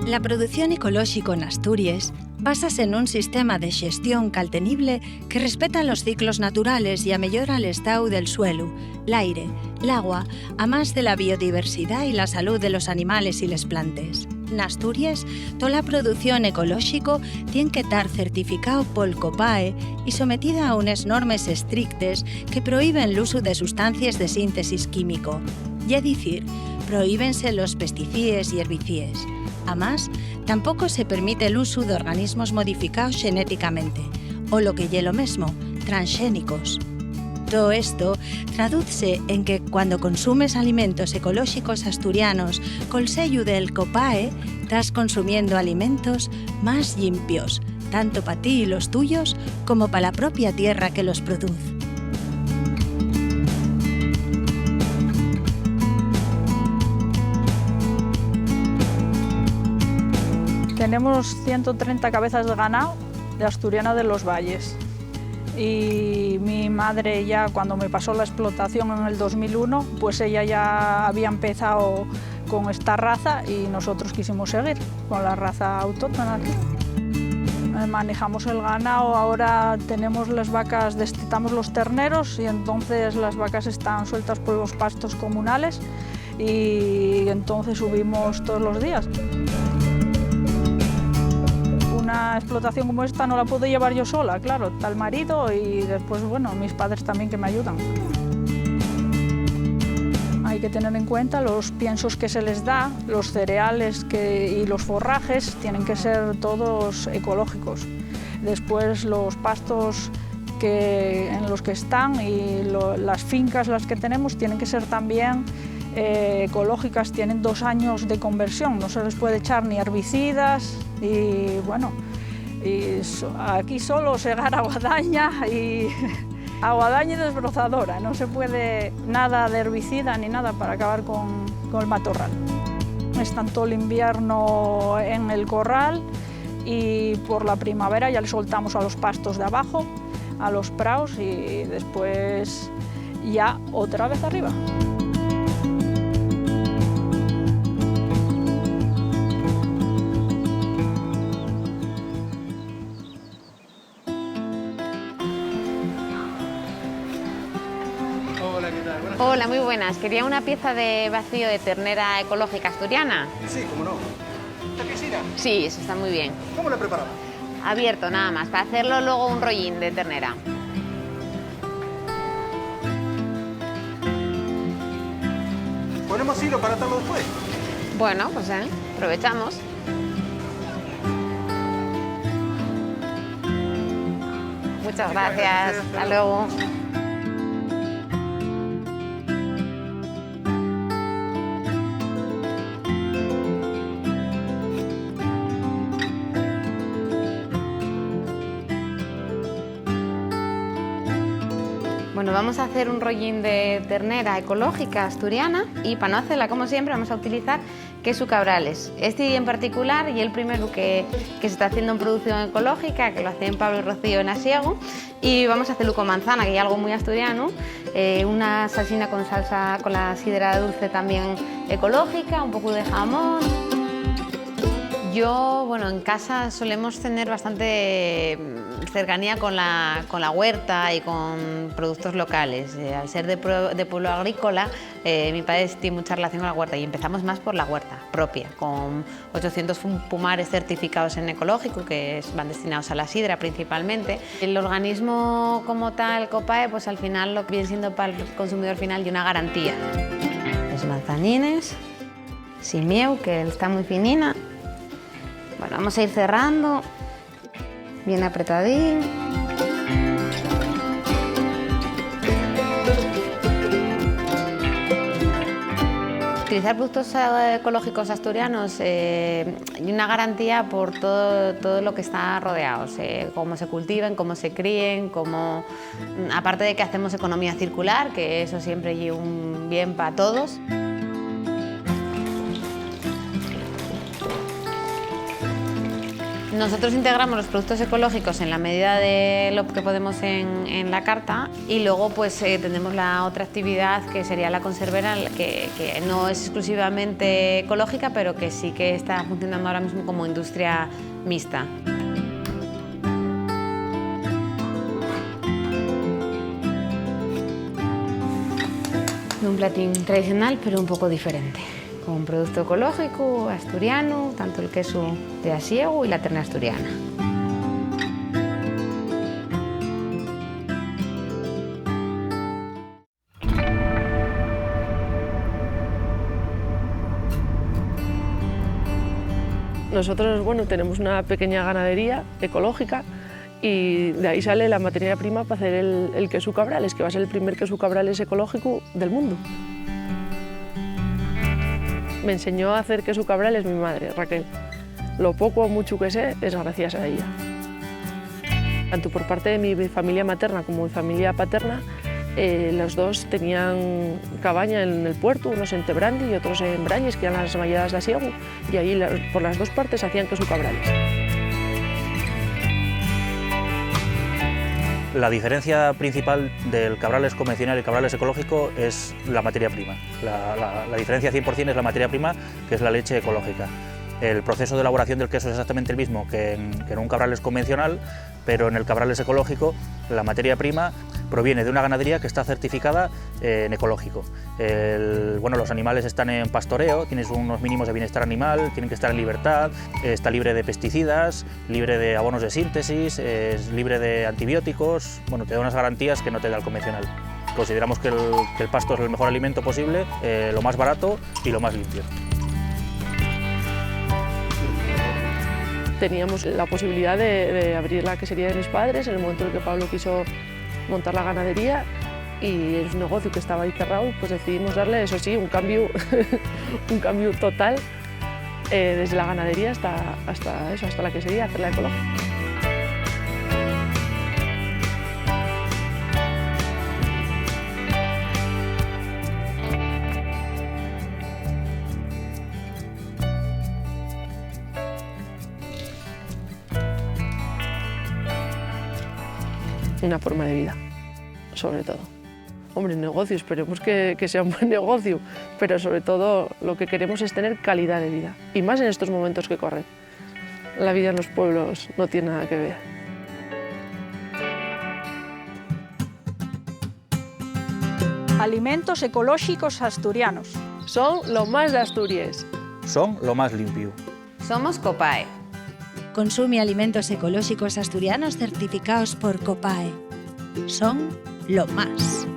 La producción ecolóxica en Asturias básase en un sistema de xestión caltenible que respeta los ciclos naturales y amellora el estado del suelo, l'aire, l'agua, a más de la biodiversidad y la salud de los animales y les plantes. En Asturias, toda la producción ecolóxica tiene que estar certificado por el COPAE y sometida a unas normas estrictas que prohíben el uso de sustancias de síntesis químico. Es decir, prohíbense los pesticidas y herbicidas. Además, tampoco se permite el uso de organismos modificados genéticamente, o lo que ye lo mismo, transgénicos. Todo esto traduce en que cuando consumes alimentos ecológicos asturianos col sello del COPAE, estás consumiendo alimentos más limpios, tanto para ti y los tuyos como para la propia tierra que los produce. Tenemos 130 cabezas de ganado de Asturiana de los Valles. Y mi madre ya cuando me pasó la explotación en el 2001, pues ella ya había empezado con esta raza y nosotros quisimos seguir con la raza autóctona aquí. Manejamos el ganado, ahora tenemos las vacas, destetamos los terneros y entonces las vacas están sueltas por los pastos comunales y entonces subimos todos los días. Una explotación como esta no la puedo llevar yo sola, claro, está el marido y después, bueno, mis padres también que me ayudan. Hay que tener en cuenta los piensos que se les da, los cereales y los forrajes tienen que ser todos ecológicos. Después los pastos en los que están y las fincas las que tenemos tienen que ser también ecológicas, tienen 2 años de conversión, no se les puede echar ni herbicidas y bueno, aquí solo segar aguadaña y aguadaña y desbrozadora, no se puede nada de herbicida ni nada para acabar con el matorral. Están todo el invierno en el corral y por la primavera ya le soltamos a los pastos de abajo, a los praos y después ya otra vez arriba. Hola, muy buenas. Quería una pieza de vacío de ternera ecológica asturiana. Sí, cómo no. ¿Está quisiera? Sí, eso está muy bien. ¿Cómo la preparamos? Abierto nada más, para hacerlo luego un rollín de ternera. ¿Ponemos hilo para atarlo después? Bueno, pues aprovechamos. Muchas gracias. Hasta luego. Bueno, vamos a hacer un rollín de ternera ecológica asturiana y para no hacerla como siempre vamos a utilizar queso cabrales. Este en particular y el primero que se está haciendo en producción ecológica, que lo hacen Pablo y Rocío en Asiego, y vamos a hacerlo con manzana, que es algo muy asturiano, una salsina con la sidra dulce también ecológica, un poco de jamón. Yo, bueno, en casa solemos tener bastante cercanía con la huerta y con productos locales. Al ser de pueblo agrícola, mi padre tiene mucha relación con la huerta y empezamos más por la huerta propia, con 800 pumares certificados en ecológico, que van destinados a la sidra principalmente. El organismo como tal, COPAE, pues al final lo que viene siendo para el consumidor final y una garantía. Los manzanines, sin mieu, que está muy finina. Bueno, vamos a ir cerrando, bien apretadín. Utilizar productos ecológicos asturianos y una garantía por todo lo que está rodeados, cómo se cultiven, cómo se críen, aparte de que hacemos economía circular, que eso siempre es un bien para todos. Nosotros integramos los productos ecológicos en la medida de lo que podemos en la carta y luego pues tenemos la otra actividad que sería la conservera, que no es exclusivamente ecológica, pero que sí que está funcionando ahora mismo como industria mixta. Un platín tradicional, pero un poco diferente. Con un producto ecológico, asturiano, tanto el queso de asiego y la ternera asturiana. Nosotros, bueno, tenemos una pequeña ganadería ecológica y de ahí sale la materia prima para hacer el queso cabrales, que va a ser el primer queso cabrales ecológico del mundo. Me enseñó a hacer queso cabrales mi madre, Raquel. Lo poco o mucho que sé es gracias a ella. Tanto por parte de mi familia materna como mi familia paterna, los dos tenían cabaña en el puerto, unos en Tebrandi y otros en Brañes, que eran las malladas de asiego, y ahí por las dos partes hacían queso cabrales. La diferencia principal del cabrales convencional y el cabrales ecológico es la materia prima. La diferencia 100% es la materia prima, que es la leche ecológica. El proceso de elaboración del queso es exactamente el mismo que en un cabrales convencional, pero en el cabrales ecológico la materia prima proviene de una ganadería que está certificada en ecológico. Los animales están en pastoreo, tienes unos mínimos de bienestar animal, tienen que estar en libertad, está libre de pesticidas, libre de abonos de síntesis, es libre de antibióticos, bueno, te da unas garantías que no te da el convencional. Consideramos que el pasto es el mejor alimento posible, lo más barato y lo más limpio. Teníamos la posibilidad de abrir la quesería de mis padres en el momento en el que Pablo quiso montar la ganadería, y es un negocio que estaba ahí cerrado, pues decidimos darle, eso sí, un cambio total desde la ganadería hasta la quesería, hacerla ecológica. Una forma de vida, sobre todo. Hombre, negocio, esperemos que sea un buen negocio, pero sobre todo lo que queremos es tener calidad de vida, y más en estos momentos que corren. La vida en los pueblos no tiene nada que ver. Alimentos ecológicos asturianos. Son lo más de Asturias. Son lo más limpio. Somos Copae. Consume alimentos ecológicos asturianos certificados por COPAE. Son lo más.